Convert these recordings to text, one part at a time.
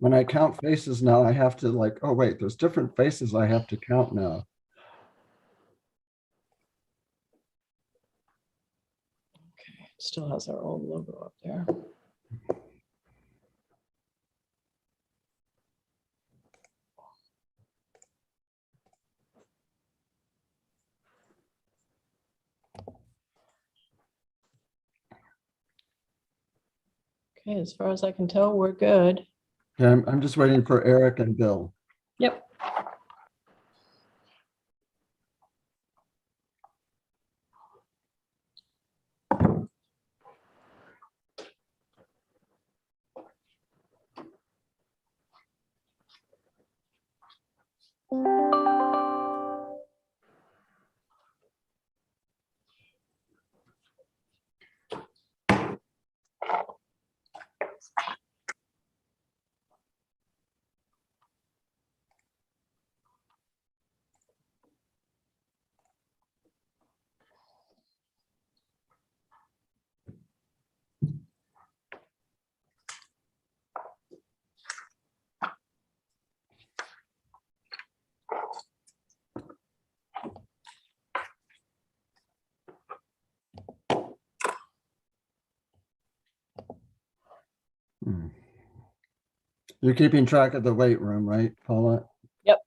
When I count faces now, I have to like, oh wait, there's different faces I have to count now. Okay, still has our old logo up there. Okay, as far as I can tell, we're good. Yeah, I'm just waiting for Eric and Bill. Yep. Hmm. You're keeping track of the weight room, right, Paula? Yep.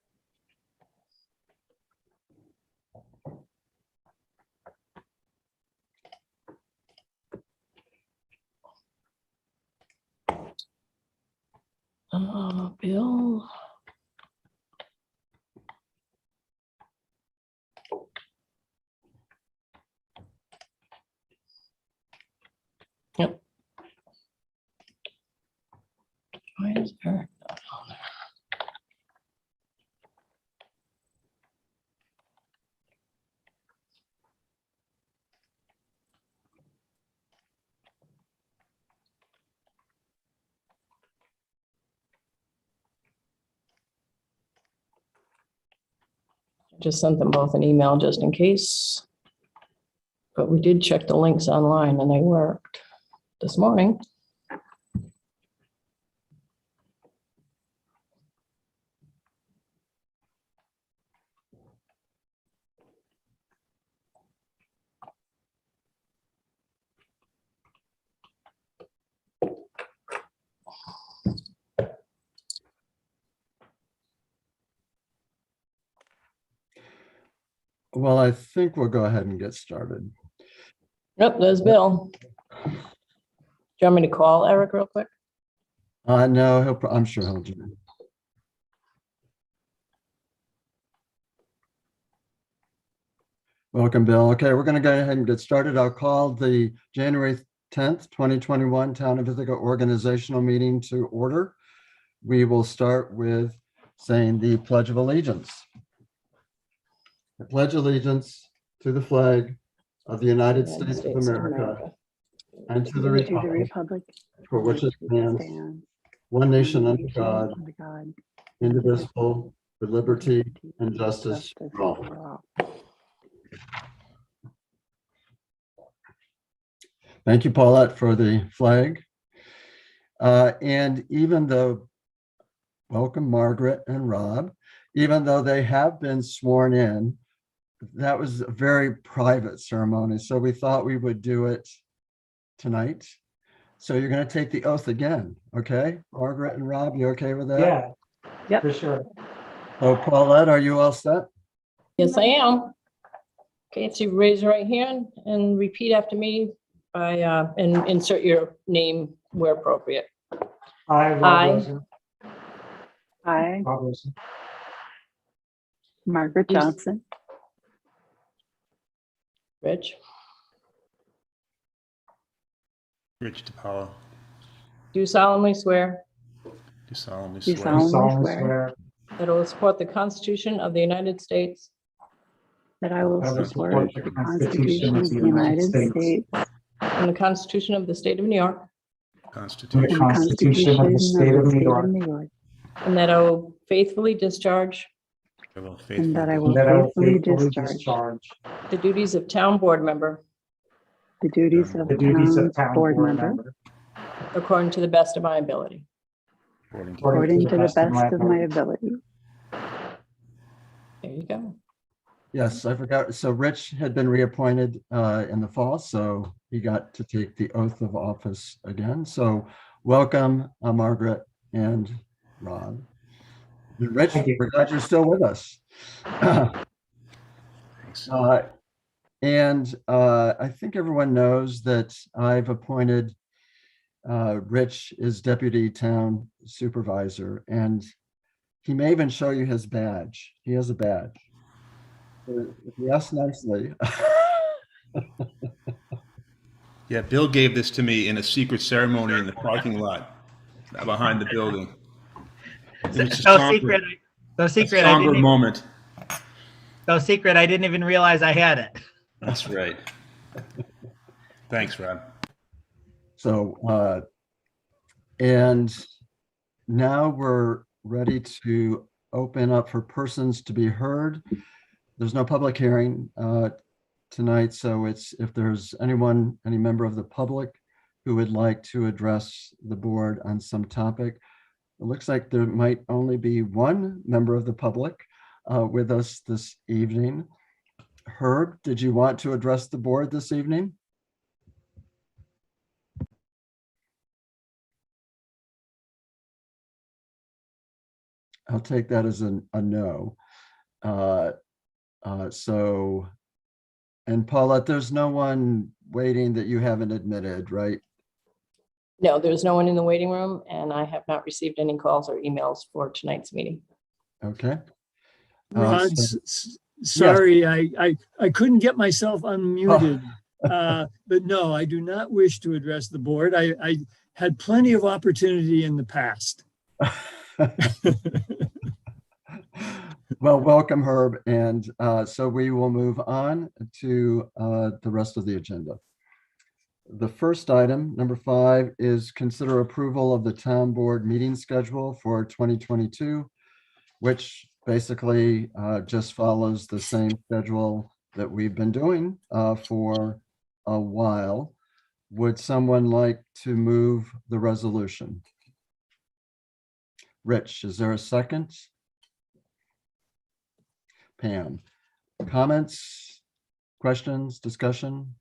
Bill. Yep. Why is Eric not on there? Just sent them both an email just in case. But we did check the links online and they worked this morning. Well, I think we'll go ahead and get started. Yep, there's Bill. Do you want me to call Eric real quick? No, I'm sure he'll do it. Welcome, Bill. Okay, we're going to go ahead and get started. I'll call the January 10th, 2021 Town of Ithaca organizational meeting to order. We will start with saying the Pledge of Allegiance. I pledge allegiance to the flag of the United States of America and to the republic for which it stands, one nation under God, indivisible, with liberty and justice for all. Thank you, Paulette, for the flag. And even though, welcome Margaret and Rob, even though they have been sworn in, that was a very private ceremony. So we thought we would do it tonight. So you're going to take the oath again. Okay, Margaret and Rob, you okay with that? Yeah, Yep. for sure. Oh, Paulette, are you all set? Yes, I am. Okay, so you raise your right hand and repeat after me by and insert your name where appropriate. I, Rob I- Rosen. I, Rob Rosen. Margaret Yes. Johnson, Rich, Rich DePaula, do solemnly swear do solemnly Do swear solemnly solemnly swear swear that I will support the Constitution of the United States that I will I will support the Constitution of the United States and the Constitution of the State of New York, and Constitution the Constitution of the State of New York, and that I will faithfully discharge I will and that I faithfully will and that I will faithfully faithfully discharge discharge the duties of town board member the duties of the duties of town town board member according to the best of my ability. according to the best of my ability. There you go. Yes, I forgot. So Rich had been reappointed in the fall, so he got to take the oath of office again. So welcome, Margaret and Rod. And Rich, Thank you. we're glad you're still with us. Thanks. I think everyone knows that I've appointed Rich as Deputy Town Supervisor, and he may even show you his badge. He has a badge. If you ask nicely. Yeah, Bill gave this to me in a secret ceremony in the parking lot behind the building. It was a So somber- secret. So a secret. I somber didn't. moment. So secret. I didn't even realize I had it. That's right. Thanks, Rod. So, and now we're ready to open up for persons to be heard. There's no public hearing tonight, so it's if there's anyone, any member of the public who would like to address the board on some topic. It looks like there might only be one member of the public with us this evening. Herb, did you want to address the board this evening? I'll take that as a no. And Paulette, there's no one waiting that you haven't admitted, right? No, there's no one in the waiting room, and I have not received any calls or emails for tonight's meeting. Okay. Rod, So- sorry, I couldn't get myself unmuted. But no, I do not wish to address the board. I had plenty of opportunity in the past. Well, welcome, Herb. And so we will move on to the rest of the agenda. The first item, number 5, is consider approval of the town board meeting schedule for 2022, which basically just follows the same schedule that we've been doing for a while. Would someone like to move the resolution? Rich, is there a second? Pam, comments, questions, discussion?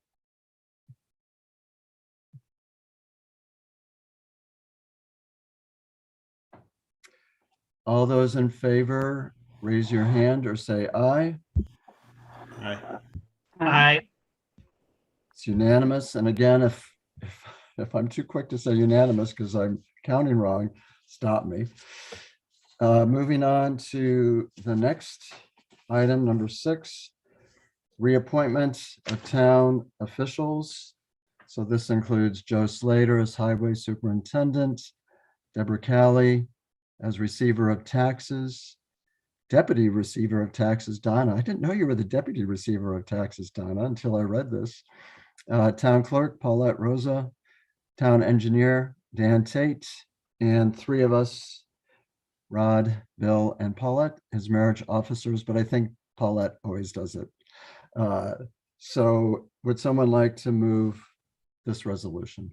All those in favor, raise your hand or say aye. Aye. I It's unanimous. And again, if I'm too quick to say unanimous because I'm counting wrong, stop me. Moving on to the next item, number 6, reappointment of town officials. So this includes Joe Slater as Highway Superintendent, Deborah Calley as Receiver of Taxes, Deputy Receiver of Taxes, Donna. I didn't know you were the Deputy Receiver of Taxes, Donna, until I read this. Town Clerk, Paulette Rosa, Town Engineer, Dan Tate, and 3 of us, Rod, Bill, and Paulette, as marriage officers, but I think Paulette always does it. So would someone like to move this resolution?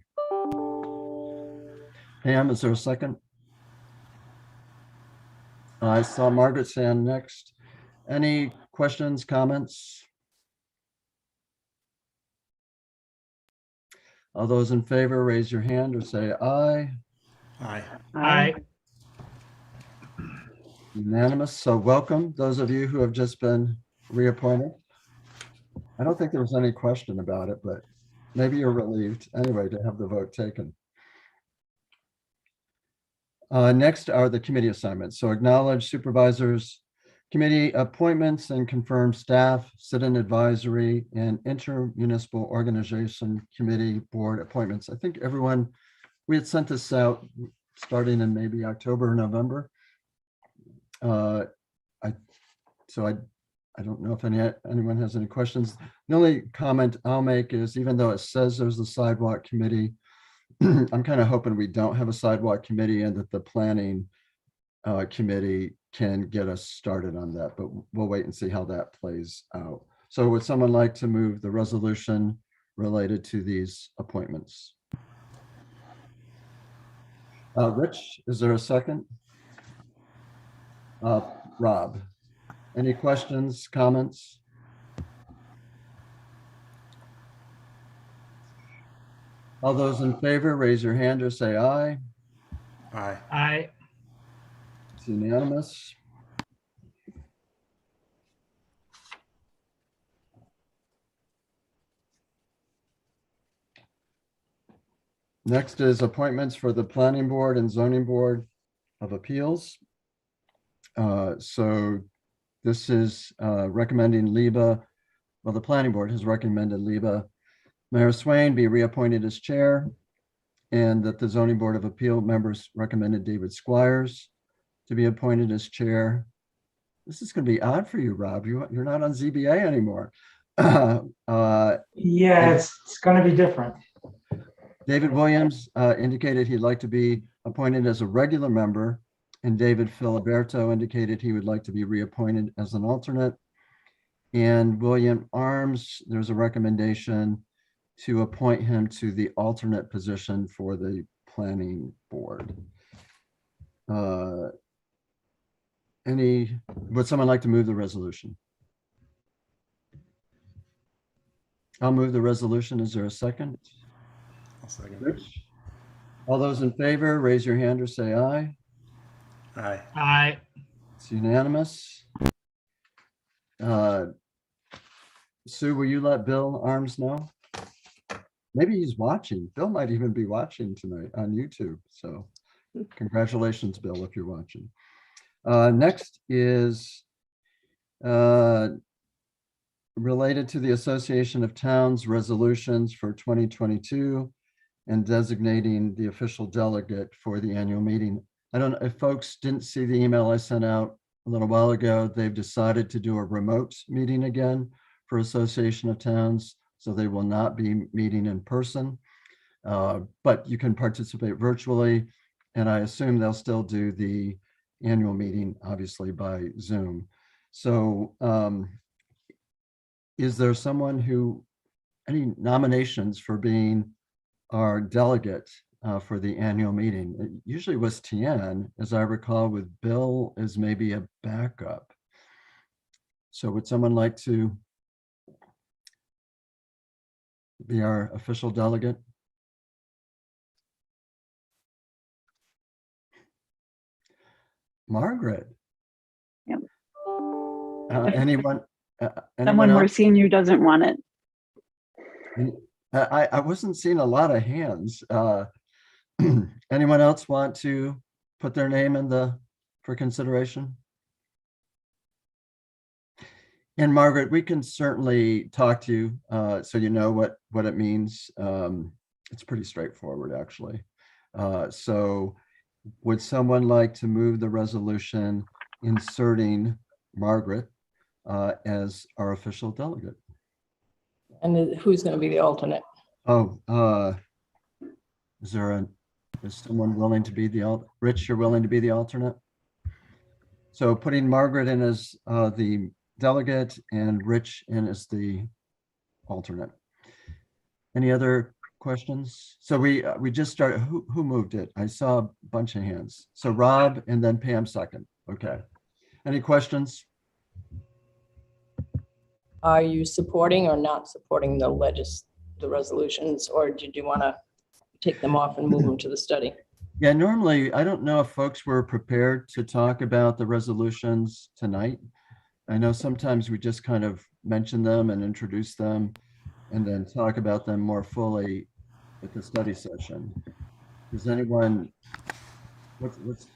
Pam, is there a second? I saw Margaret's hand next. Any questions, comments? All those in favor, raise your hand or say aye. Aye. I Unanimous. So welcome, those of you who have just been reappointed. I don't think there was any question about it, but maybe you're relieved anyway to have the vote taken. Next are the committee assignments. So acknowledge supervisors, committee appointments, and confirm staff, sit-in advisory, and intermunicipal organization committee board appointments. I think everyone, we had sent this out starting in maybe October or November. I don't know if anyone has any questions. The only comment I'll make is, even though it says there's the sidewalk committee, I'm kind of hoping we don't have a sidewalk committee and that the planning committee can get us started on that, but we'll wait and see how that plays out. So would someone like to move the resolution related to these appointments? Rich, is there a second? Rob, any questions, comments? All those in favor, raise your hand or say aye. Aye. Aye. It's unanimous. Next is appointments for the Planning Board and Zoning Board of Appeals. So this is recommending Liba, well, the Planning Board has recommended Liba Mayor Swain be reappointed as chair, and that the Zoning Board of Appeal members recommended David Squires to be appointed as chair. This is going to be odd for you, Rob. You're not on ZBA anymore. Yeah, it's going to be different. David Williams indicated he'd like to be appointed as a regular member, and David Filiberto indicated he would like to be reappointed as an alternate. And William Arms, there's a recommendation to appoint him to the alternate position for the Planning Board. Would someone like to move the resolution? I'll move the resolution. Is there a second? I'll second. Rich? All those in favor, raise your hand or say aye. Aye. Aye. It's unanimous. Sue, will you let Bill Arms know? Maybe he's watching. Bill might even be watching tonight on YouTube. So congratulations, Bill, if you're watching. Next is related to the Association of Towns resolutions for 2022 and designating the official delegate for the annual meeting. I don't know if folks didn't see the email I sent out a little while ago. They've decided to do a remote meeting again for Association of Towns, so they will not be meeting in person, but you can participate virtually, and I assume they'll still do the annual meeting, obviously, by Zoom. So is there someone any nominations for being our delegate for the annual meeting? It usually was Tian, as I recall, with Bill as maybe a backup. So would someone like to be our official delegate? Margaret? Yep. Anyone Someone more else? senior doesn't want it. I wasn't seeing a lot of hands. Anyone else want to put their name for consideration? And Margaret, we can certainly talk to you so you know what it means. It's pretty straightforward, actually. So would someone like to move the resolution inserting Margaret as our official delegate? And who's going to be the alternate? Oh, is someone willing to be Rich, you're willing to be the alternate? So putting Margaret in as the delegate and Rich in as the alternate. Any other questions? So we just started. Who moved it? I saw a bunch of hands. So Rob and then Pam second. Okay. Any questions? Are you supporting or not supporting the resolutions, or did you want to take them off and move them to the study? Yeah, normally, I don't know if folks were prepared to talk about the resolutions tonight. I know sometimes we just kind of mention them and introduce them and then talk about them more fully at the study session. Does anyone, do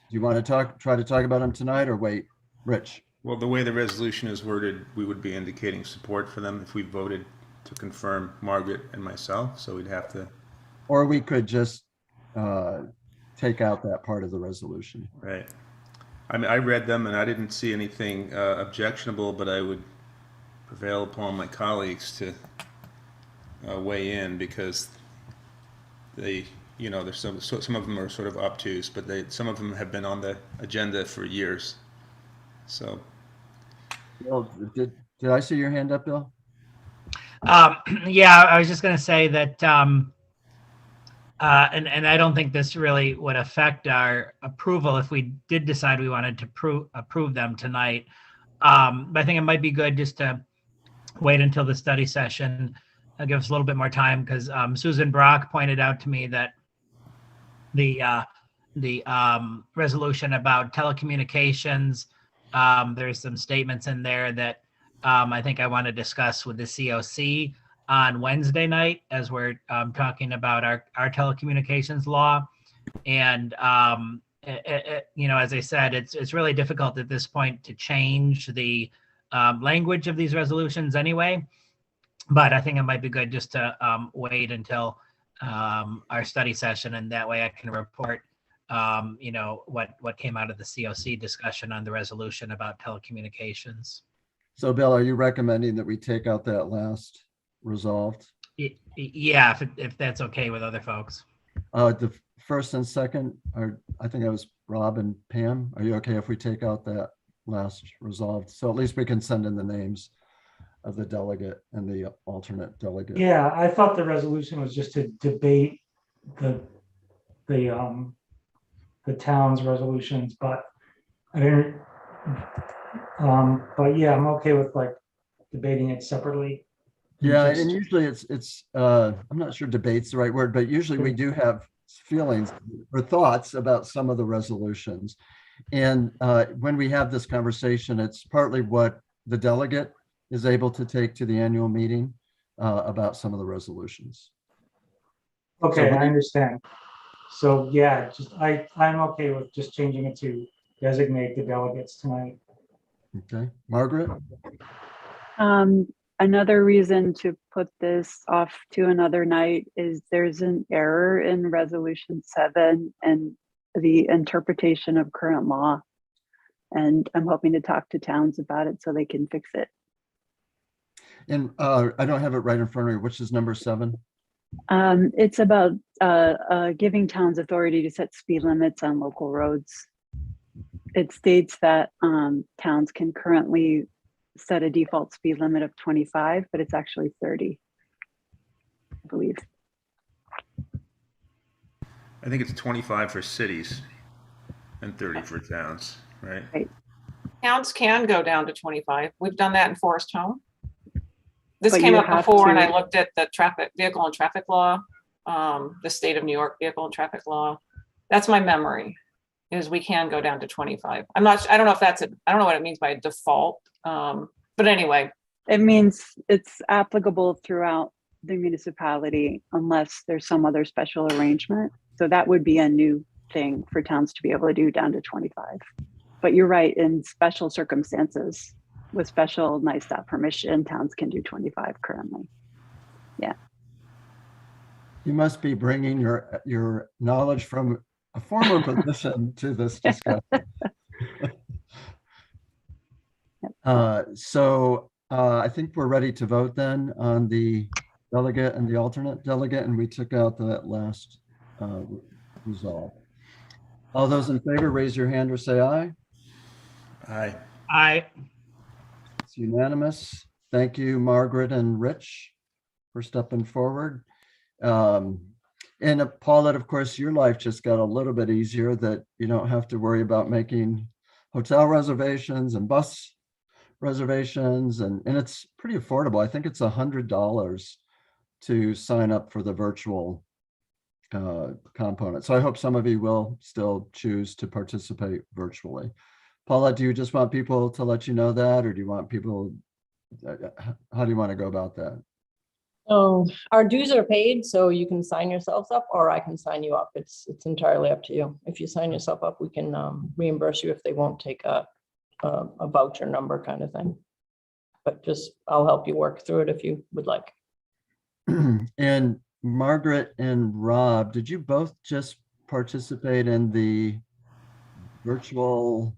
you want to try to talk about them tonight or wait? Rich? Well, the way the resolution is worded, we would be indicating support for them if we voted to confirm Margaret and myself, so we'd have to. Or we could just take out that part of the resolution. Right. I mean, I read them and I didn't see anything objectionable, but I would prevail upon my colleagues to weigh in because there's some of them are sort of obtuse, but some of them have been on the agenda for years. So. Bill, did I see your hand up, Bill? Yeah, I was just going to say that And I don't think this really would affect our approval if we did decide we wanted to approve them tonight. But I think it might be good just to wait until the study session, give us a little bit more time, because Susan Brock pointed out to me that the resolution about telecommunications, there's some statements in there that I think I want to discuss with the COC on Wednesday night, as we're talking about our telecommunications law. And as I said, it's really difficult at this point to change the language of these resolutions anyway. But I think it might be good just to wait until our study session, and that way I can report what came out of the COC discussion on the resolution about telecommunications. So Bill, are you recommending that we take out that last resolved? Yeah, if that's okay with other folks. The first and second are, I think it was Rob and Pam. Are you okay if we take out that last resolved? So at least we can send in the names of the delegate and the alternate delegate. Yeah, I thought the resolution was just to debate the town's resolutions, but I didn't. But yeah, I'm okay with like debating it separately. Yeah, and usually it's I'm not sure debate's the right word, but usually we do have feelings or thoughts about some of the resolutions. And when we have this conversation, it's partly what the delegate is able to take to the annual meeting about some of the resolutions. Okay, I understand. So yeah, just I'm okay with just changing it to designate the delegates tonight. Okay, Margaret? Another reason to put this off to another night is there's an error in resolution 7 and the interpretation of current law. And I'm hoping to talk to towns about it so they can fix it. And I don't have it right in front of me, which is number 7. It's about giving towns authority to set speed limits on local roads. It states that towns can currently set a default speed limit of 25, but it's actually 30, I believe. I think it's 25 for cities and 30 for towns, right? Right. Towns can go down to 25. We've done that in Forest Home. This But came you up have before, and to- I looked at the vehicle and traffic law, the state of New York vehicle and traffic law. That's my memory, is we can go down to 25. I don't know if I don't know what it means by default. But anyway. It means it's applicable throughout the municipality unless there's some other special arrangement. So that would be a new thing for towns to be able to do, down to 25. But you're right, in special circumstances with special NISTOT permission, towns can do 25 currently. Yeah. You must be bringing your knowledge from a former position to this discussion. So I think we're ready to vote then on the delegate and the alternate delegate, and we took out that last resolve. All those in favor, raise your hand or say aye. Aye. Aye. It's unanimous. Thank you, Margaret and Rich, for stepping forward. And Paulette, of course, your life just got a little bit easier, that you don't have to worry about making hotel reservations and bus reservations, and it's pretty affordable. I think it's $100 to sign up for the virtual component. So I hope some of you will still choose to participate virtually. Paula, do you just want people to let you know that, or do you want people, how do you want to go about that? Our dues are paid, so you can sign yourselves up, or I can sign you up. It's entirely up to you. If you sign yourself up, we can reimburse you if they won't take a voucher number kind of thing. But I'll help you work through it if you would like. And Margaret and Rob, did you both just participate in the virtual,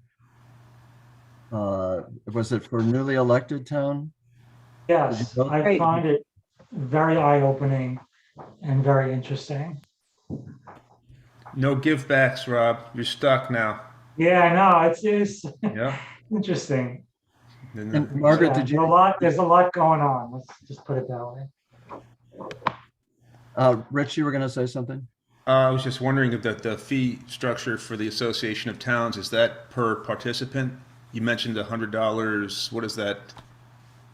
was it for newly elected town? Yes, I find it very eye-opening and very interesting. No give backs, Rob. You're stuck now. Yeah, I know. It's Yeah. interesting. And Margaret, did you? There's a lot going on. Let's just put it that way. Rich, you were going to say something? I was just wondering if the fee structure for the Association of Towns, is that per participant? You mentioned $100. What is that?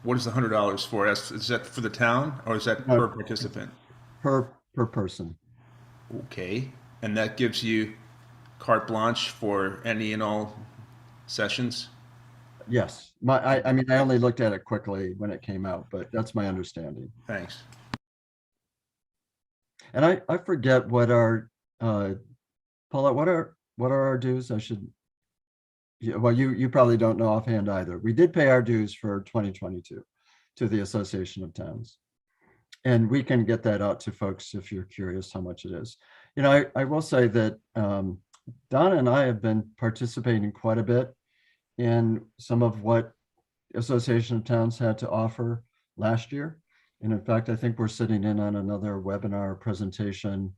What is the $100 for? Is that for the town or is that No. per participant? Per person. Okay. And that gives you carte blanche for any and all sessions? Yes. I mean, I only looked at it quickly when it came out, but that's my understanding. Thanks. And I forget what our, Paula, what are our dues? I should, yeah, well, you probably don't know offhand either. We did pay our dues for 2022 to the Association of Towns. And we can get that out to folks if you're curious how much it is. You know, I will say that Donna and I have been participating quite a bit in some of what Association of Towns had to offer last year. And in fact, I think we're sitting in on another webinar presentation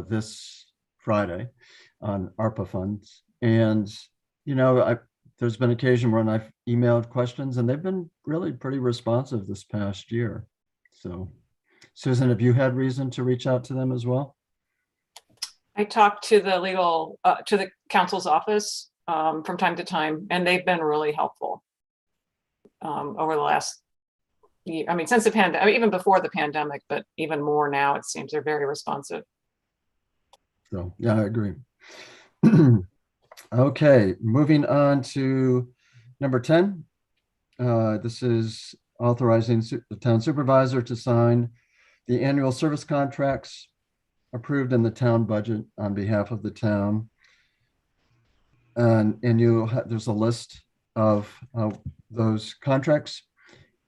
this Friday on ARPA funds. And, you know, there's been occasion when I've emailed questions and they've been really pretty responsive this past year. So, Susan, have you had reason to reach out to them as well? I talked to the legal, to the counsel's office from time to time, and they've been really helpful over the last year. I mean, since the pandemic, I mean, even before the pandemic, but even more now, it seems they're very responsive. So, yeah, I agree. Okay, moving on to number 10. This is authorizing the town supervisor to sign the annual service contracts approved in the town budget on behalf of the town. And there's a list of those contracts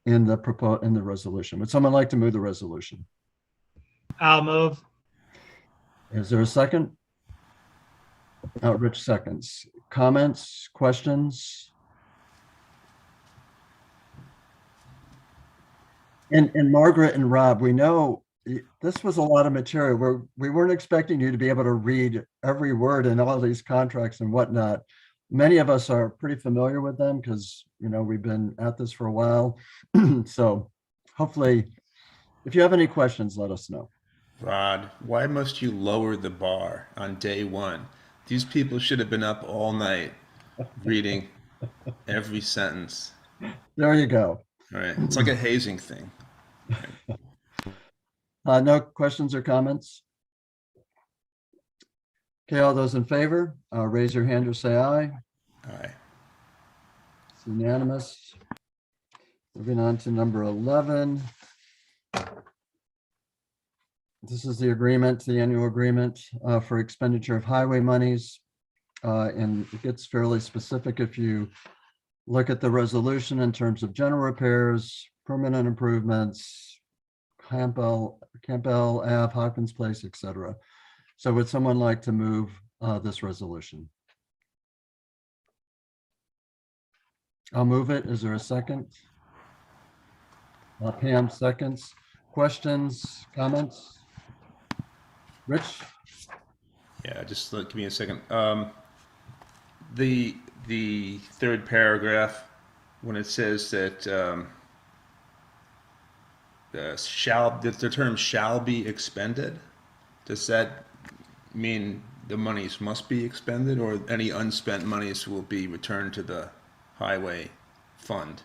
in the resolution. Would someone like to move the resolution? I'll move. Is there a second? Rich seconds. Comments, questions? And Margaret and Rob, we know this was a lot of material. We weren't expecting you to be able to read every word in all these contracts and whatnot. Many of us are pretty familiar with them because, you know, we've been at this for a while. So hopefully, if you have any questions, let us know. Rod, why must you lower the bar on day one? These people should have been up all night reading every sentence. There you go. All right. It's like a hazing thing. No questions or comments? Okay, all those in favor, raise your hand or say aye. Aye. It's unanimous. Moving on to number 11. This is the agreement, the annual agreement for expenditure of highway monies. And it gets fairly specific if you look at the resolution in terms of general repairs, permanent improvements, Campbell Ave, Hawkins Place, etc. So would someone like to move this resolution? I'll move it. Is there a second? Pam seconds. Questions, comments? Rich? Yeah, just give me a second. The third paragraph, when it says that the term shall be expended, does that mean the monies must be expended, or any unspent monies will be returned to the highway fund?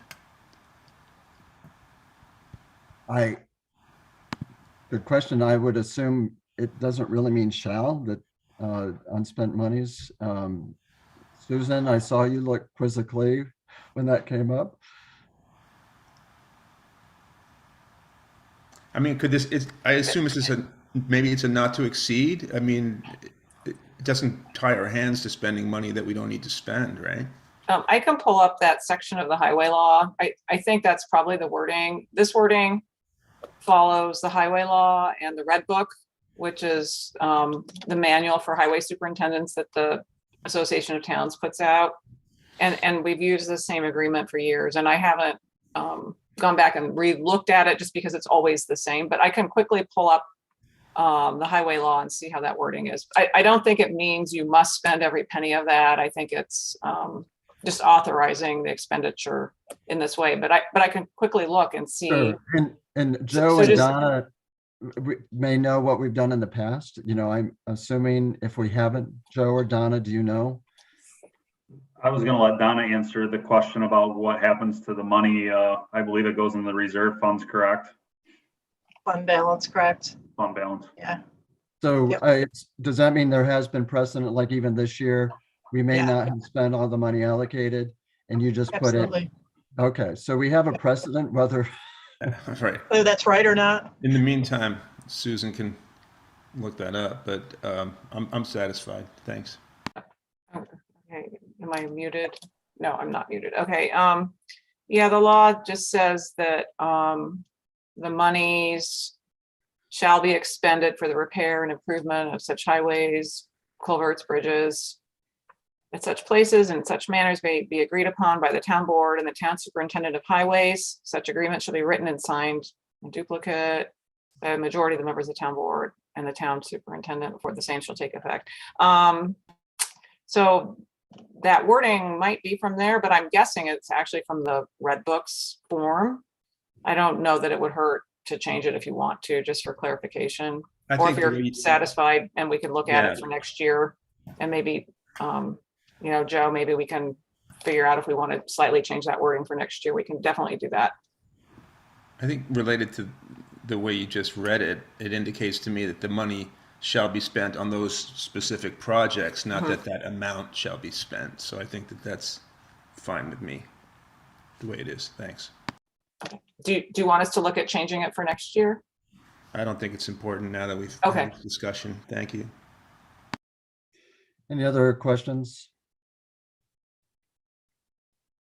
Good question. I would assume it doesn't really mean shall, that unspent monies. Susan, I saw you look quizzically when that came up. I mean, I assume this is maybe it's a not to exceed. I mean, it doesn't tie our hands to spending money that we don't need to spend, right? I can pull up that section of the highway law. I think that's probably the wording. This wording follows the highway law and the red book, which is the manual for highway superintendents that the Association of Towns puts out. And we've used the same agreement for years. And I haven't gone back and re-looked at it just because it's always the same, but I can quickly pull up the highway law and see how that wording is. I don't think it means you must spend every penny of that. I think it's just authorizing the expenditure in this way, but I can quickly look and see. Sure. And Joe and Donna, we may know what we've done in the past. You know, I'm assuming if we haven't, Joe or Donna, do you know? I was gonna let Donna answer the question about what happens to the money. I believe it goes in the reserve funds, correct? Fund balance, correct? Fund balance. Yeah. So Yep. does that mean there has been precedent, like even this year, we may Yeah. not have spent all the money allocated and you just put it? Absolutely. Okay, so we have a precedent, whether, Right. Whether that's right or not. In the meantime, Susan can look that up, but I'm satisfied. Thanks. Okay, am I muted? No, I'm not muted. Okay, yeah, the law just says that the monies shall be expended for the repair and improvement of such highways, culverts, bridges, at such places and such manners may be agreed upon by the town board and the town superintendent of highways. Such agreement shall be written and signed in duplicate by a majority of the members of the town board and the town superintendent before the same shall take effect. So that wording might be from there, but I'm guessing it's actually from the Red Books form. I don't know that it would hurt to change it if you want to, just for clarification. I Or if think you're satisfied and we can look at Yeah. it for next year and maybe, you know, Joe, maybe we can figure out if we want to slightly change that wording for next year. We can definitely do that. I think related to the way you just read it, it indicates to me that the money shall be spent on those specific projects, not that that amount shall be spent. So I think that that's fine with me, the way it is. Thanks. Do you want us to look at changing it for next year? I don't think it's important now that we've Okay. had this discussion. Thank you. any other questions?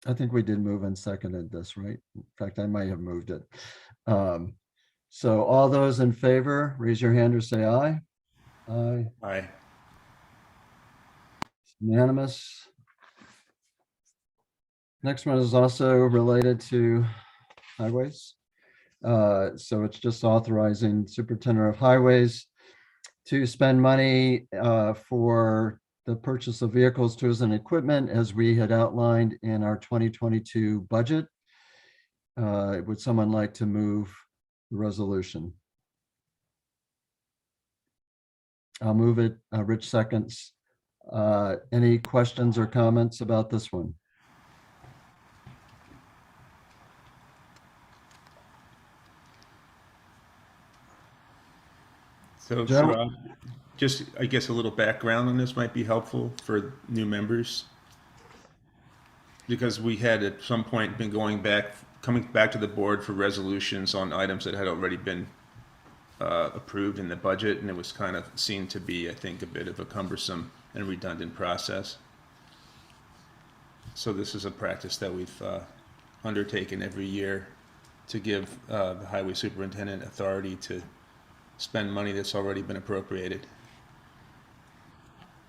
I think we did move and seconded this, right? In fact, I might have moved it. So all those in favor, raise your hand or say aye. Aye, Aye. unanimous. Next one is also related to highways. So it's just authorizing superintendent of highways to spend money for the purchase of vehicles, tools, and equipment as we had outlined in our 2022 budget. Would someone like to move the resolution? I'll move it. Rich seconds. Any questions or comments about this one? So Joe? just, I guess, a little background on this might be helpful for new members. Because we had at some point been coming back to the board for resolutions on items that had already been approved in the budget, and it was kind of seen to be, I think, a bit of a cumbersome and redundant process. So this is a practice that we've undertaken every year to give the highway superintendent authority to spend money that's already been appropriated.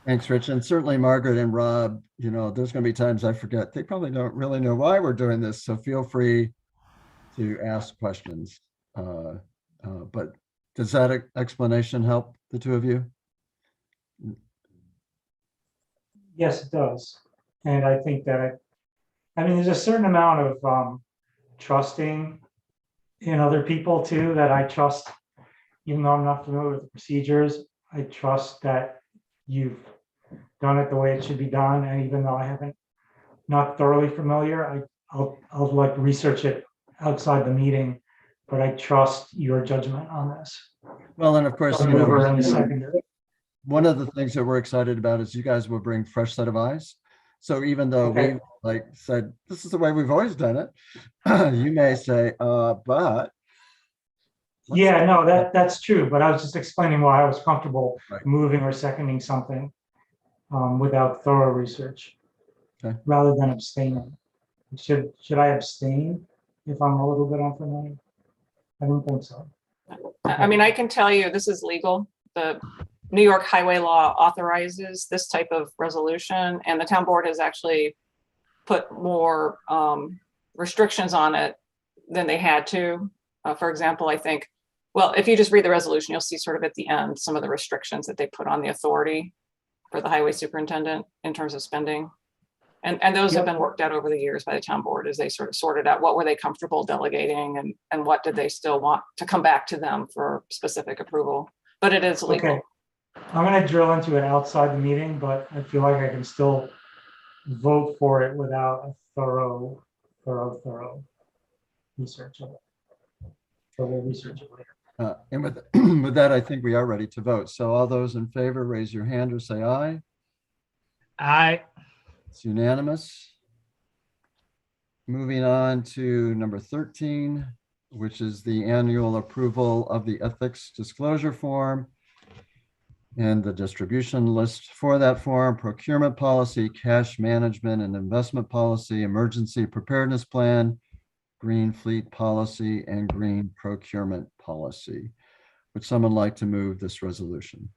Thanks, Rich. And certainly Margaret and Rob, you know, there's going to be times I forget. They probably don't really know why we're doing this. So feel free to ask questions. But does that explanation help the two of you? Yes, it does. And I think that, I mean, there's a certain amount of trusting in other people too, that I trust, even though I'm not familiar with the procedures, I trust that you've done it the way it should be done. And even though I haven't, not thoroughly familiar, I'll like research it outside the meeting, but I trust your judgment on this. Well, and of course, you Mover know, and seconder. one of the things that we're excited about is you guys will bring fresh set of eyes. So even though Okay. we like said, this is the way we've always done it, you may say, but. Yeah, no, that's true, but I was just explaining why I was comfortable Right. moving or seconding something without thorough research, Okay. rather than abstaining. Should I abstain if I'm a little bit unfamiliar? I don't think so. I mean, I can tell you, this is legal. The New York highway law authorizes this type of resolution, and the town board has actually put more restrictions on it than they had to. For example, I think, well, if you just read the resolution, you'll see sort of at the end some of the restrictions that they put on the authority for the highway superintendent in terms of spending. And those have Yep. been worked out over the years by the town board as they sort of sorted out what were they comfortable delegating and what did they still want to come back to them for specific approval. But it is legal. Okay. I'm gonna drill into it outside the meeting, but I feel like I can still vote for it without a thorough research of it. So we'll research it later. And with, with that, I think we are ready to vote. So all those in favor, raise your hand or say aye. It's unanimous. Moving on to number 13, which is the annual approval of the ethics disclosure form and the distribution list for that form, procurement policy, cash management and investment policy, emergency preparedness plan, green fleet policy, and green procurement policy. Would someone like to move this resolution?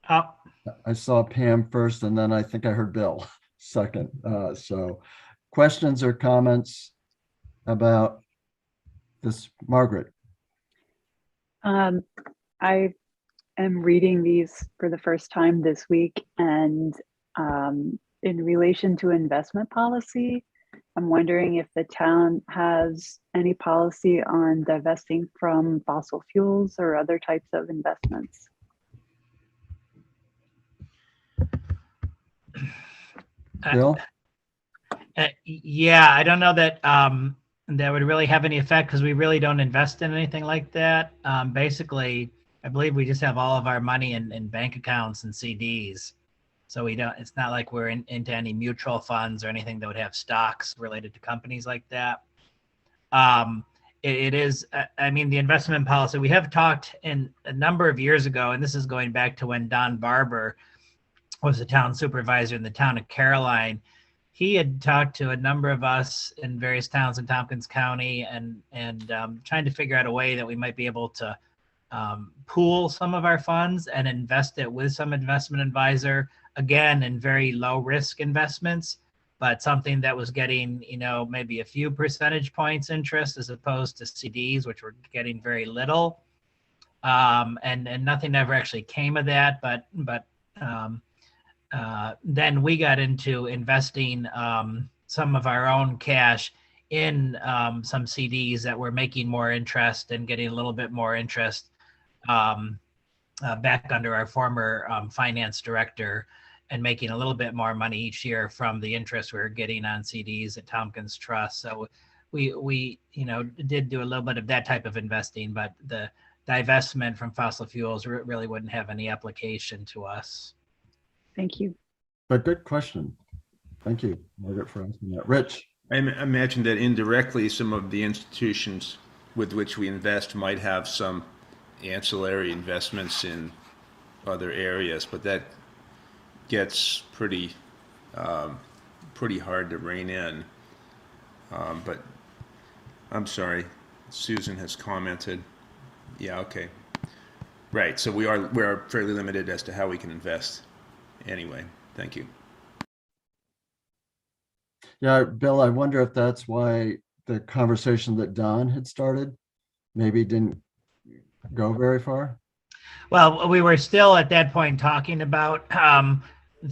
I saw Pam first, and then I think I heard Bill second. So questions or comments about this, Margaret? I am reading these for the first time this week, and in relation to investment policy, I'm wondering if the town has any policy on divesting from fossil fuels or other types of investments. Bill? Yeah, I don't know that that would really have any effect because we really don't invest in anything like that. Basically, I believe we just have all of our money in bank accounts and CDs. So we don't, it's not like we're into any mutual funds or anything that would have stocks related to companies like that. It is, I mean, the investment policy, we have talked in a number of years ago, and this is going back to when Don Barber was the town supervisor in the town of Caroline. He had talked to a number of us in various towns in Tompkins County and trying to figure out a way that we might be able to pool some of our funds and invest it with some investment advisor, again, in very low risk investments, but something that was getting, you know, maybe a few percentage points interest as opposed to CDs, which were getting very little. And nothing ever actually came of that, but then we got into investing some of our own cash in some CDs that were making more interest and getting a little bit more interest back under our former finance director and making a little bit more money each year from the interest we were getting on CDs at Tompkins Trust. So we you know, did do a little bit of that type of investing, but the divestment from fossil fuels really wouldn't have any application to us. Thank you. But good question. Thank you, Margaret, for asking that. Rich? I imagine that indirectly, some of the institutions with which we invest might have some ancillary investments in other areas, but that gets pretty hard to rein in. But I'm sorry, Susan has commented. Yeah, okay. Right, so we are fairly limited as to how we can invest. Anyway, thank you. Yeah, Bill, I wonder if that's why the conversation that Don had started maybe didn't go very far. Well, we were still at that point talking about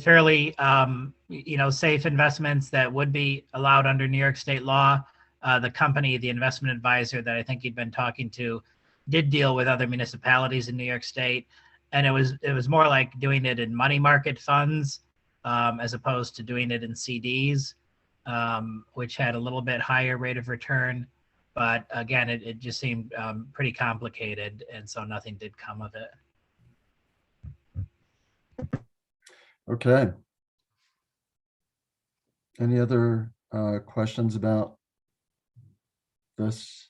fairly, you know, safe investments that would be allowed under New York state law. The company, the investment advisor that I think you'd been talking to, did deal with other municipalities in New York state, and it was more like doing it in money market funds as opposed to doing it in CDs, which had a little bit higher rate of return. But again, it just seemed pretty complicated, and so nothing did come of it. Okay. Any other questions about this?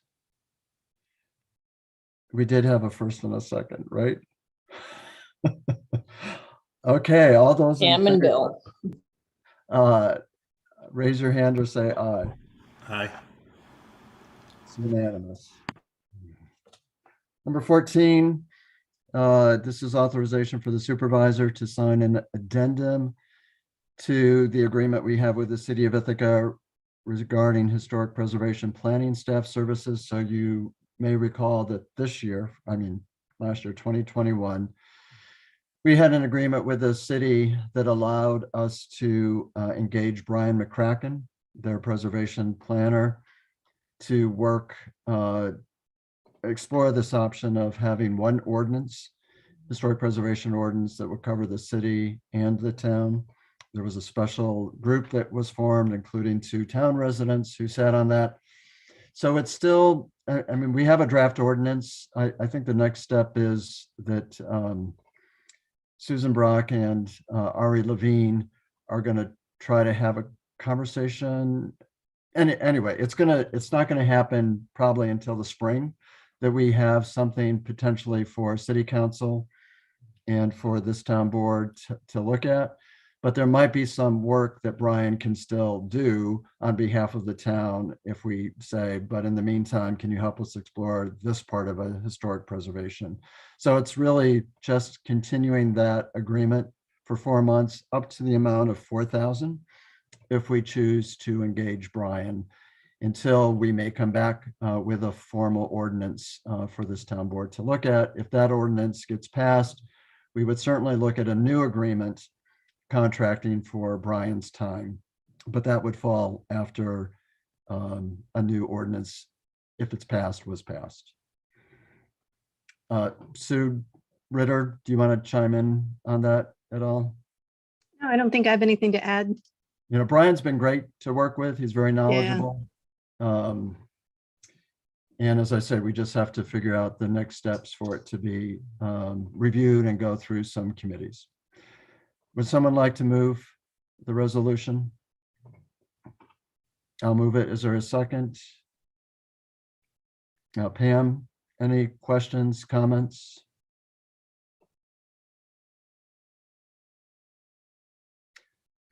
We did have a first and a second, right? Okay, all those in Pam and favor, Bill. raise your hand or say aye. Aye. It's unanimous. Number 14, this is authorization for the supervisor to sign an addendum to the agreement we have with the city of Ithaca regarding historic preservation planning staff services. So you may recall that this year, I mean, last year, 2021, We had an agreement with the city that allowed us to engage Brian McCracken, their preservation planner, to work, explore this option of having one ordinance, historic preservation ordinance, that would cover the city and the town. There was a special group that was formed, including 2 town residents who sat on that. So it's still, I mean, we have a draft ordinance. I think the next step is that Susan Brock and Ari Levine are going to try to have a conversation. And anyway, it's not going to happen probably until the spring, that we have something potentially for city council and for this town board to look at. But there might be some work that Brian can still do on behalf of the town if we say, but in the meantime, can you help us explore this part of a historic preservation? So it's really just continuing that agreement for 4 months up to the amount of 4,000 if we choose to engage Brian, until we may come back with a formal ordinance for this town board to look at. If that ordinance gets passed, we would certainly look at a new agreement contracting for Brian's time, but that would fall after a new ordinance, if it's passed, was passed. Sue Ritter, do you want to chime in on that at all? No, I don't think I have anything to add. You know, Brian's been great to work with. He's very knowledgeable. And as I said, we just have to figure out the next steps for it to be reviewed and go through some committees. Would someone like to move the resolution? I'll move it. Is there a second? Now, Pam, any questions, comments?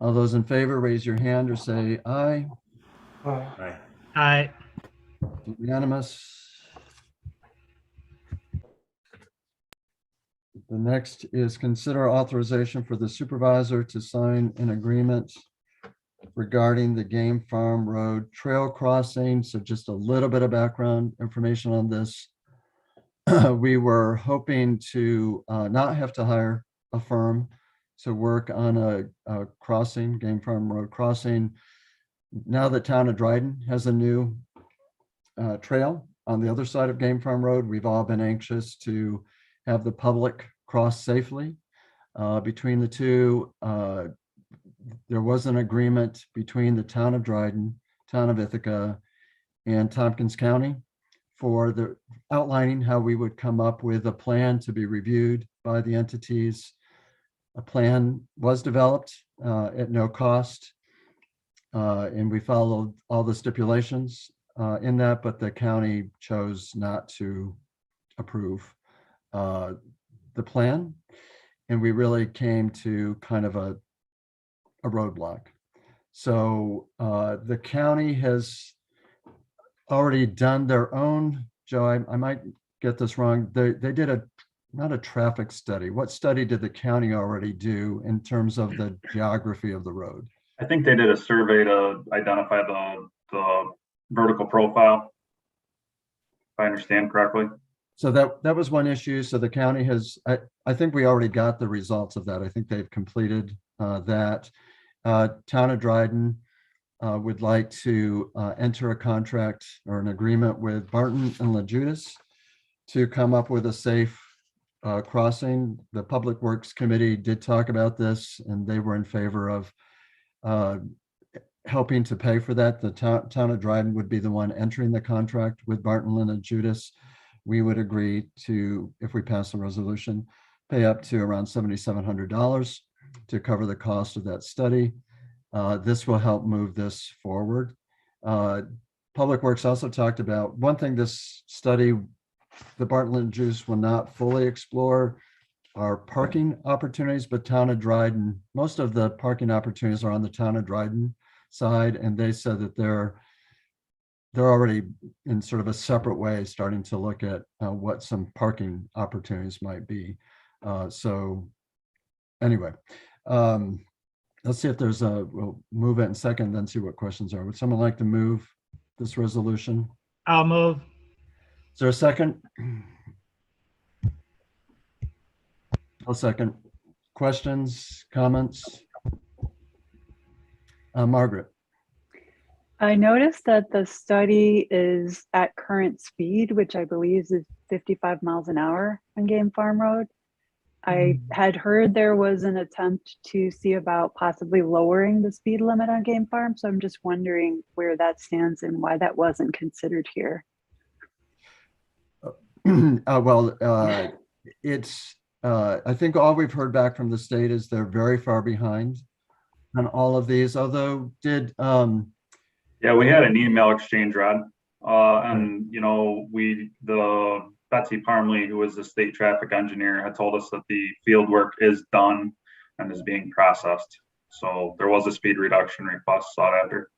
All those in favor, raise your hand or say aye. Aye. Aye. Unanimous. The next is consider authorization for the supervisor to sign an agreement regarding the Game Farm Road trail crossing. So just a little bit of background information on this. We were hoping to not have to hire a firm to work on a crossing, Game Farm Road crossing. Now that town of Dryden has a new trail on the other side of Game Farm Road, we've all been anxious to have the public cross safely. Between the two, there was an agreement between the town of Dryden, town of Ithaca, and Tompkins County for the outlining how we would come up with a plan to be reviewed by the entities. A plan was developed at no cost, and we followed all the stipulations in that, but the county chose not to approve the plan. And we really came to kind of a roadblock. So the county has already done their own, Joe, I might get this wrong. They did not a traffic study. What study did the county already do in terms of the geography of the road? I think they did a survey to identify the vertical profile, if I understand correctly. So that was one issue. So the county has, I think we already got the results of that. I think they've completed that. Town of Dryden would like to enter a contract or an agreement with Barton and LaJudas to come up with a safe crossing. The Public Works Committee did talk about this, and they were in favor of helping to pay for that. The town of Dryden would be the one entering the contract with Barton and LaJudas. We would agree to, if we pass the resolution, pay up to around $7,700 to cover the cost of that study. This will help move this forward. Public Works also talked about one thing this study, the Barton and LaJudas will not fully explore are parking opportunities, but town of Dryden, most of the parking opportunities are on the town of Dryden side, and they said that they're already in sort of a separate way starting to look at what some parking opportunities might be. So anyway, let's see if there's we'll move it in second, then see what questions are. Would someone like to move this resolution? I'll move. Is there a second? I'll second. questions, comments? Margaret? I noticed that the study is at current speed, which I believe is 55 miles an hour on Game Farm Road. I had heard there was an attempt to see about possibly lowering the speed limit on Game Farm. So I'm just wondering where that stands and why that wasn't considered here. It's, I think all we've heard back from the state is they're very far behind on all of these, although Yeah, we had an email exchange, Rod. And, you know, the Betsy Parmley, who was the state traffic engineer, had told us that the field work is done and is being processed. So there was a speed reduction request sought after.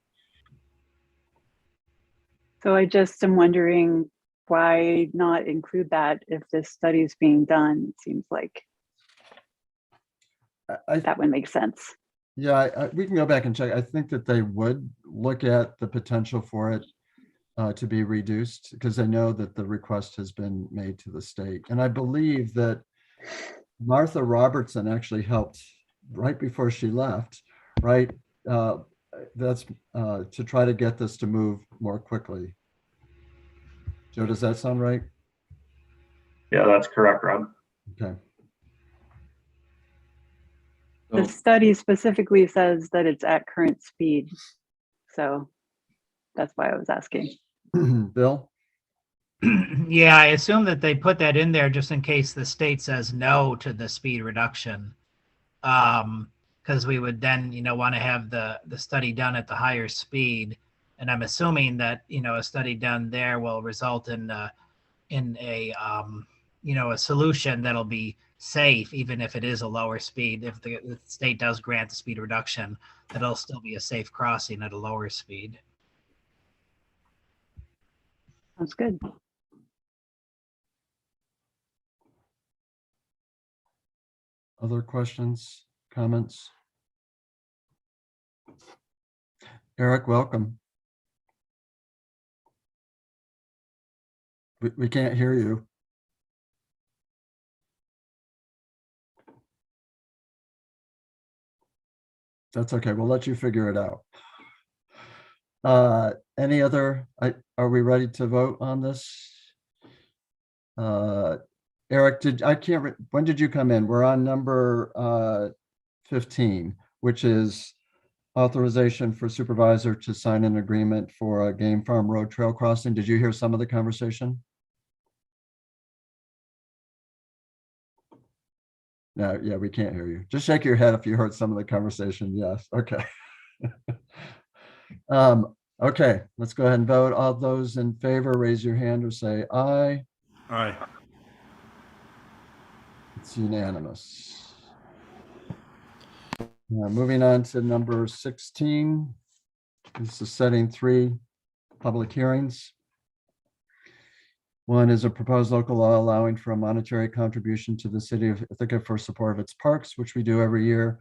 So I just am wondering why not include that if this study is being done. It seems like that would make sense. Yeah, we can go back and check. I think that they would look at the potential for it to be reduced, because I know that the request has been made to the state. And I believe that Martha Robertson actually helped right before she left, right? That's to try to get this to move more quickly. Joe, does that sound right? Yeah, that's correct, Rod. Okay. The study specifically says that it's at current speed. So that's why I was asking. Bill? Yeah, I assume that they put that in there just in case the state says no to the speed reduction. Because we would then, want to have the study done at the higher speed. And I'm assuming that, a study done there will result in a solution that'll be safe, even if it is a lower speed. If the state does grant the speed reduction, that'll still be a safe crossing at a lower speed. Sounds good. Other questions, comments? Eric, welcome. We can't hear you. That's okay. We'll let you figure it out. Any other, are we ready to vote on this? Eric, when did you come in? We're on number 15, which is authorization for supervisor to sign an agreement for a Game Farm Road trail crossing. Did you hear some of the conversation? No, yeah, we can't hear you. Just shake your head if you heard some of the conversation. Yes, okay. Okay, let's go ahead and vote. All those in favor, raise your hand or say aye. Aye. It's unanimous. Moving on to number 16. This is setting 3 public hearings. One is a proposed local law allowing for a monetary contribution to the city of Ithaca for support of its parks, which we do every year.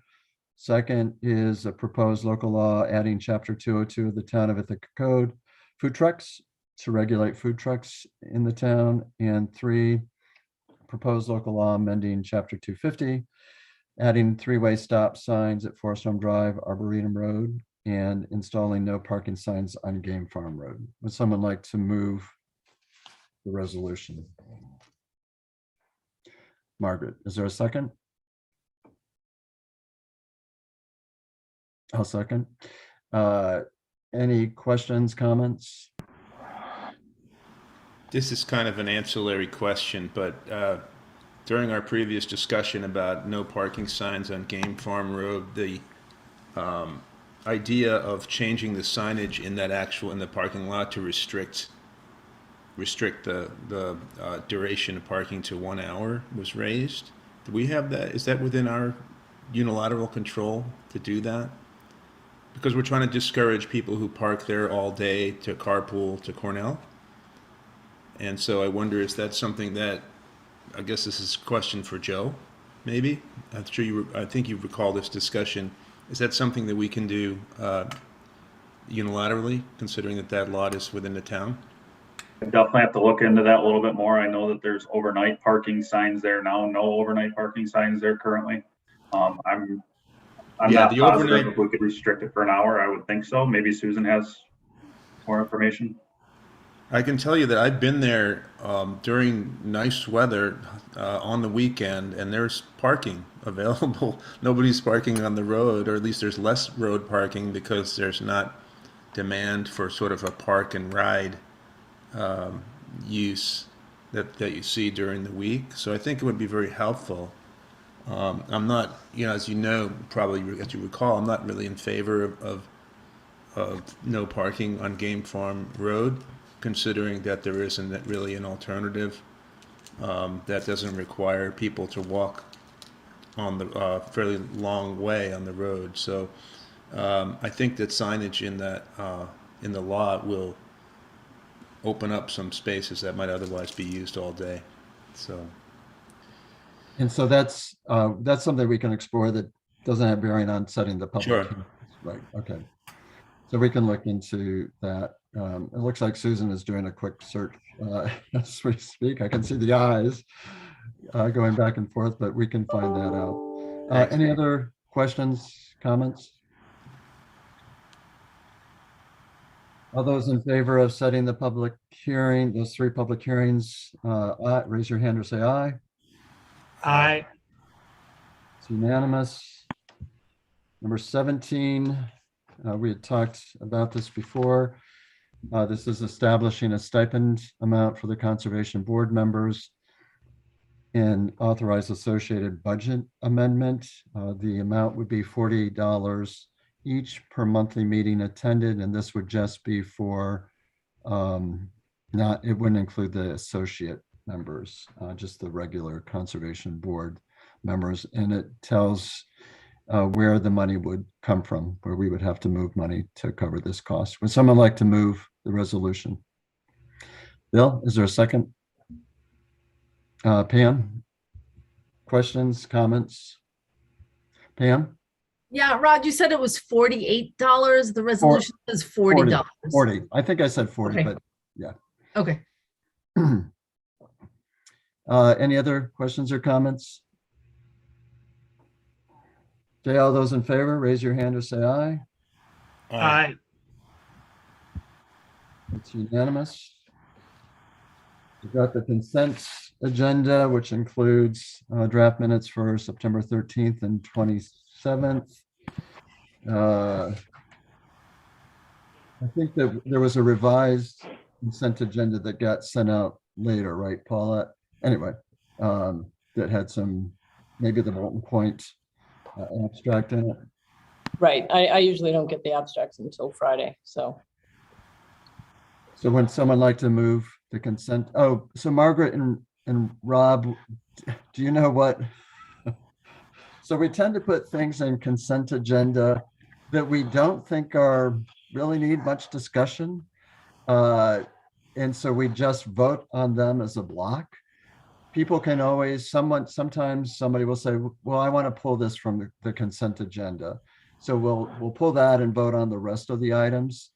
Second is a proposed local law adding Chapter 202 of the Town of Ithaca Code, food trucks, to regulate food trucks in the town. And 3, proposed local law amending Chapter 250, adding 3-way stop signs at Forest Home Drive, Arboretum Road, and installing no parking signs on Game Farm Road. Would someone like to move the resolution? Margaret, is there a second? I'll second. Any questions, comments? This is kind of an ancillary question, but during our previous discussion about no parking signs on Game Farm Road, the idea of changing the signage in the parking lot to restrict the duration of parking to 1 hour was raised. Do we have that? Is that within our unilateral control to do that? Because we're trying to discourage people who park there all day to carpool to Cornell. And so I wonder, is that something that, I guess this is a question for Joe, maybe? I'm sure I think you recall this discussion. Is that something that we can do unilaterally, considering that lot is within the town? I definitely have to look into that a little bit more. I know that there's overnight parking signs there now, no overnight parking signs there currently. I'm Yeah, not the positive overnight- if we could restrict it for an hour. I would think so. Maybe Susan has more information. I can tell you that I've been there during nice weather on the weekend, and there's parking available. Nobody's parking on the road, or at least there's less road parking because there's not demand for sort of a park and ride use that you see during the week. So I think it would be very helpful. I'm not, as you know, probably as you recall, I'm not really in favor of no parking on Game Farm Road, considering that there isn't really an alternative that doesn't require people to walk on the fairly long way on the road. So I think that signage in the lot will open up some spaces that might otherwise be used all day. So. And so that's something we can explore that doesn't have bearing on setting the public. Sure. hearing. Right, okay. So we can look into that. It looks like Susan is doing a quick search as we speak. I can see the eyes going back and forth, but we can find that out. Any other questions, comments? All those in favor of setting the public hearing, those 3 public hearings, raise your hand or say aye. Aye. It's unanimous. Number 17, we had talked about this before. This is establishing a stipend amount for the Conservation Board members and authorize associated budget amendment. The amount would be $40 each per monthly meeting attended, and this would just be for, it wouldn't include the associate members, just the regular Conservation Board members. And it tells where the money would come from, where we would have to move money to cover this cost. Would someone like to move the resolution? Bill, is there a second? Pam? Questions, comments? Pam? Yeah, Rod, you said it was $48. The resolution is $40. 40. I think I said 40, Okay. but yeah. Okay. Any other questions or comments? Okay, all those in favor, raise your hand or say aye. Aye. It's unanimous. We've got the consent agenda, which includes draft minutes for September 13th and 27th. I think that there was a revised consent agenda that got sent out later, right, Paula? Anyway, that had some, maybe the Bolton Point abstract in it. Right. I usually don't get the abstracts until Friday, so. So would someone like to move the consent? Oh, so Margaret and Rob, do you know what? So we tend to put things in consent agenda that we don't think really need much discussion. And so we just vote on them as a block. People can always, sometimes somebody will say, well, I want to pull this from the consent agenda. So we'll pull that and vote on the rest of the items.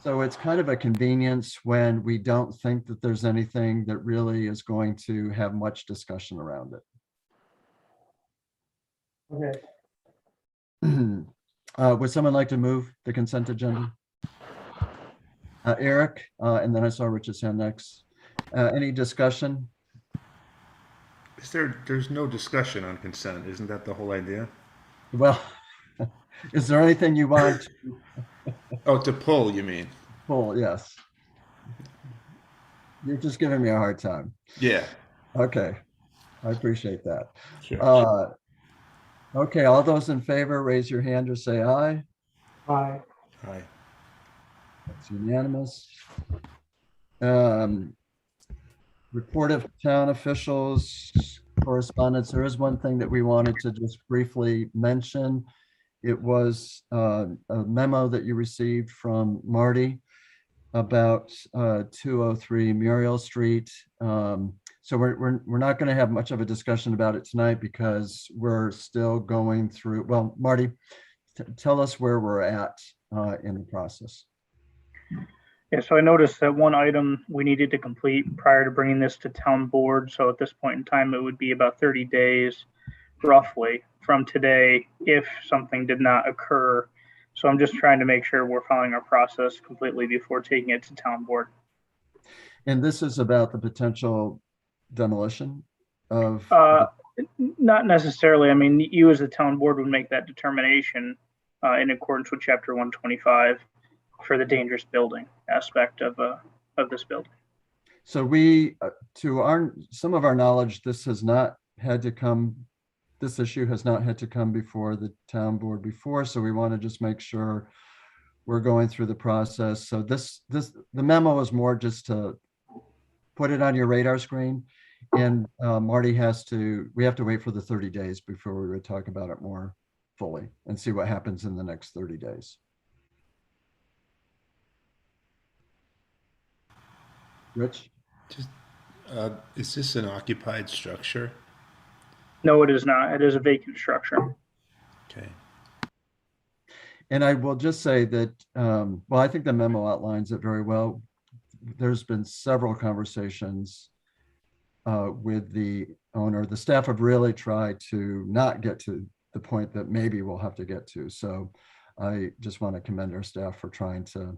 So it's kind of a convenience when we don't think that there's anything that really is going to have much discussion around it. Okay. Would someone like to move the consent agenda? Eric, and then I saw Rich's hand next. Any discussion? There's no discussion on consent, isn't that the whole idea? Well, is there anything you want Oh, to pull, you mean? to pull? Yes. You're just giving me a hard time. Yeah. Okay, I appreciate that. Sure. Okay, all those in favor, raise your hand or say aye. Aye. Aye. That's unanimous. Report of town officials, correspondence. There is one thing that we wanted to just briefly mention. It was a memo that you received from Marty about 203 Muriel Street. So we're not going to have much of a discussion about it tonight because we're still going through. Well, Marty, tell us where we're at in the process. Yeah, so I noticed that one item we needed to complete prior to bringing this to town board. So at this point in time, it would be about 30 days roughly from today if something did not occur. So I'm just trying to make sure we're following our process completely before taking it to town board. And this is about the potential demolition of, Not necessarily. I mean, you as the town board would make that determination in accordance with chapter 125 for the dangerous building aspect of this building. so we, to some of our knowledge, this issue has not had to come before the town board before. So we want to just make sure we're going through the process. So the memo is more just to put it on your radar screen. And Marty we have to wait for the 30 days before we would talk about it more fully and see what happens in the next 30 days. Rich? Is this an occupied structure? No, it is not. It is a vacant structure. Okay. And I will just say that, well, I think the memo outlines it very well. There's been several conversations with the owner. The staff have really tried to not get to the point that maybe we'll have to get to. So I just want to commend our staff for trying to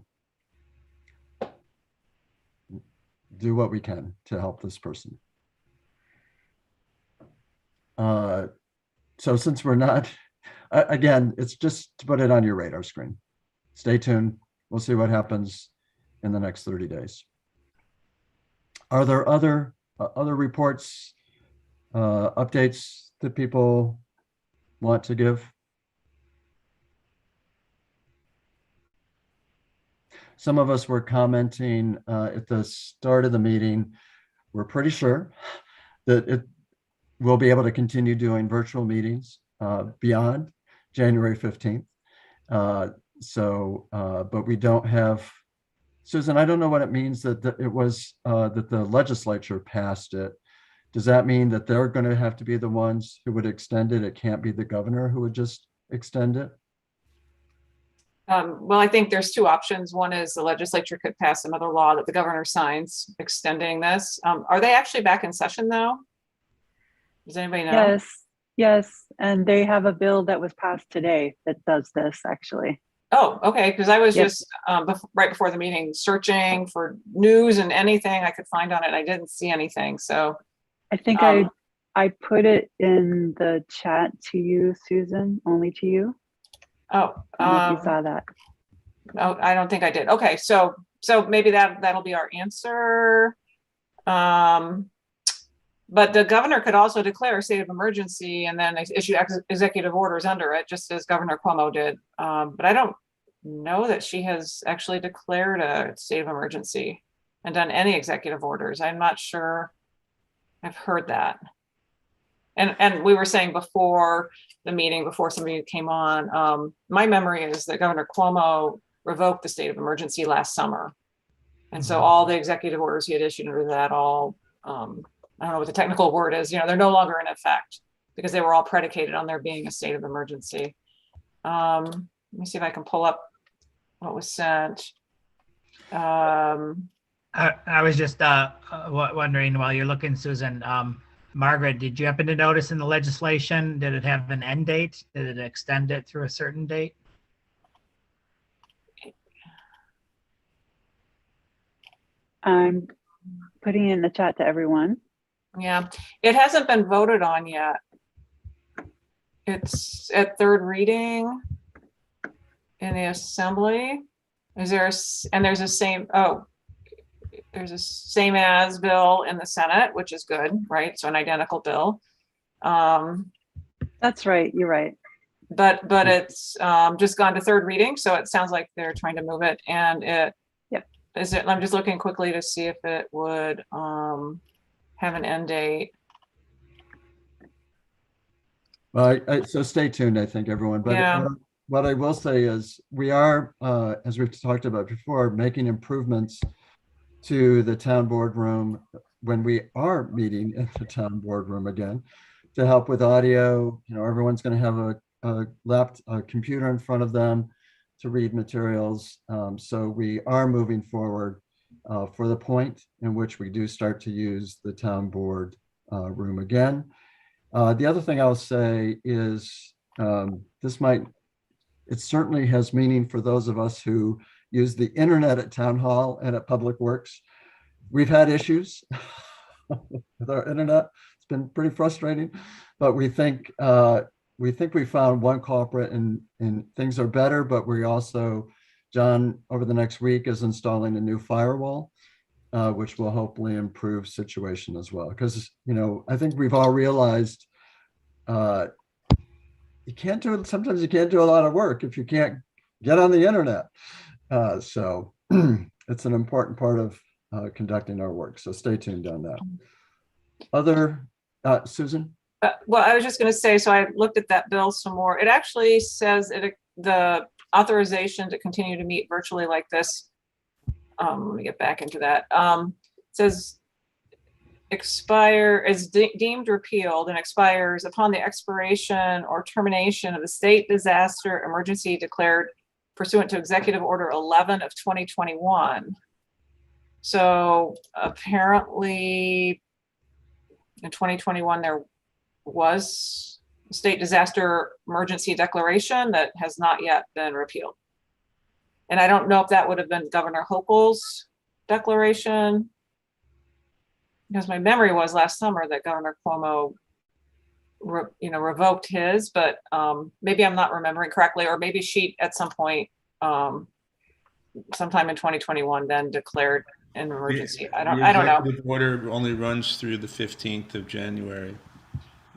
do what we can to help this person. So since we're not, again, it's just to put it on your radar screen. Stay tuned. We'll see what happens in the next 30 days. Are there other reports, updates that people want to give? Some of us were commenting at the start of the meeting. We're pretty sure that we'll be able to continue doing virtual meetings beyond January 15th. But we don't have, Susan, I don't know what it means that it was that the legislature passed it. Does that mean that they're going to have to be the ones who would extend it? It can't be the governor who would just extend it? Well, I think there's two options. One is the legislature could pass another law that the governor signs extending this. Are they actually back in session though? Does anybody know? Yes. And they have a bill that was passed today that does this actually. Oh, okay. Because I was just right before the meeting searching for news and anything I could find on it. I didn't see anything. So I think I put it in the chat to you, Susan, only to you. Oh, I don't know if you saw that. No, I don't think I did. Okay, so maybe that'll be our answer. But the governor could also declare a state of emergency and then issue executive orders under it, just as Governor Cuomo did. But I don't know that she has actually declared a state of emergency and done any executive orders. I'm not sure I've heard that. And we were saying before the meeting, before somebody came on, my memory is that Governor Cuomo revoked the state of emergency last summer. And so all the executive orders he had issued under that all, I don't know what the technical word is, they're no longer in effect because they were all predicated on there being a state of emergency. Let me see if I can pull up what was sent. I was just wondering while you're looking, Susan, Margaret, did you happen to notice in the legislation, did it have an end date? Did it extend it through a certain date? I'm putting in the chat to everyone. Yeah, it hasn't been voted on yet. It's at third reading in the assembly. There's a same as bill in the Senate, which is good, right? So an identical bill. That's right. You're right. But it's just gone to third reading. So it sounds like they're trying to move it. And I'm just looking quickly to see if it would have an end date. Well, so stay tuned, I think, everyone. But Yeah. What I will say is we are, as we've talked about before, making improvements to the town boardroom when we are meeting in the town boardroom again to help with audio. Everyone's going to have a computer in front of them to read materials. So we are moving forward for the point in which we do start to use the town board room again. The other thing I'll say is it certainly has meaning for those of us who use the internet at Town Hall and at Public Works. We've had issues with our internet. It's been pretty frustrating, but we think we found one culprit and things are better, but we also, John, over the next week is installing a new firewall, which will hopefully improve situation as well. Because, I think we've all realized sometimes you can't do a lot of work if you can't get on the internet. So it's an important part of conducting our work. So stay tuned on that. Susan? Well, I was just going to say, so I looked at that bill some more. It actually says the authorization to continue to meet virtually like this. Let me get back into that. Says is deemed repealed and expires upon the expiration or termination of the state disaster emergency declared pursuant to Executive Order 11 of 2021. So apparently in 2021, there was a state disaster emergency declaration that has not yet been repealed. And I don't know if that would have been Governor Hochul's declaration, because my memory was last summer that Governor Cuomo, revoked his, but maybe I'm not remembering correctly, or maybe she at some point, sometime in 2021, then declared an emergency. I don't know. The order only runs through the 15th of January.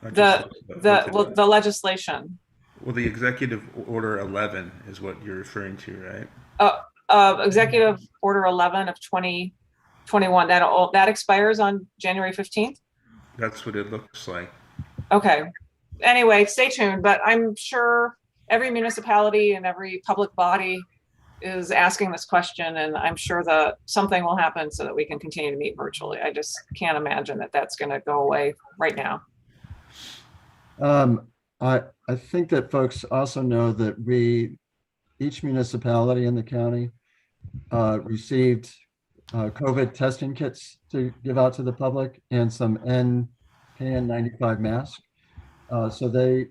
The legislation. Well, the Executive Order 11 is what you're referring to, right? Executive Order 11 of 2021. That expires on January 15th. That's what it looks like. Okay. Anyway, stay tuned. But I'm sure every municipality and every public body is asking this question, and I'm sure that something will happen so that we can continue to meet virtually. I just can't imagine that that's going to go away right now. I think that folks also know that each municipality in the county received COVID testing kits to give out to the public and some KN95 masks. So they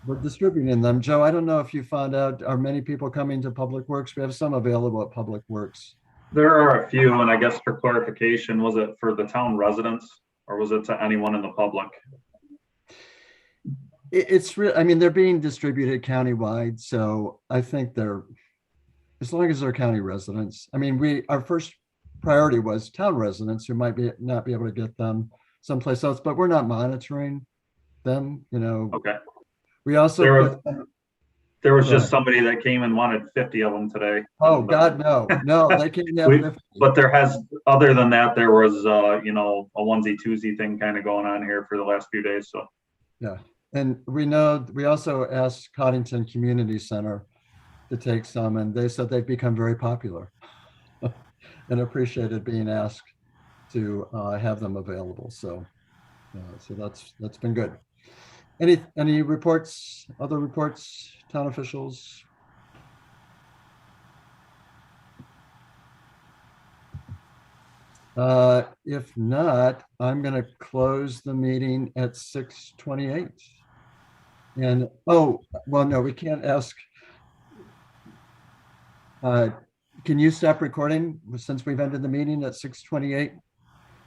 were distributing them. Joe, I don't know if you found out, are many people coming to Public Works? We have some available at Public Works. There are a few, and I guess for clarification, was it for the town residents or was it to anyone in the public? It's real. I mean, they're being distributed countywide, so I think as long as they're county residents. I mean, our first priority was town residents who might not be able to get them someplace else, but we're not monitoring them. Okay. We also there was just somebody that came and wanted 50 of them today. Oh God, no, they can't have 50. But other than that, there was a onesie twosie thing kind of going on here for the last few days. So yeah. And we also asked Coddington Community Center to take some, and they said they've become very popular and appreciated being asked to have them available. So that's been good. Any reports, other reports, town officials? If not, I'm going to close the meeting at 6:28. And no, we can't ask. Can you stop recording since we've ended the meeting at 6:28?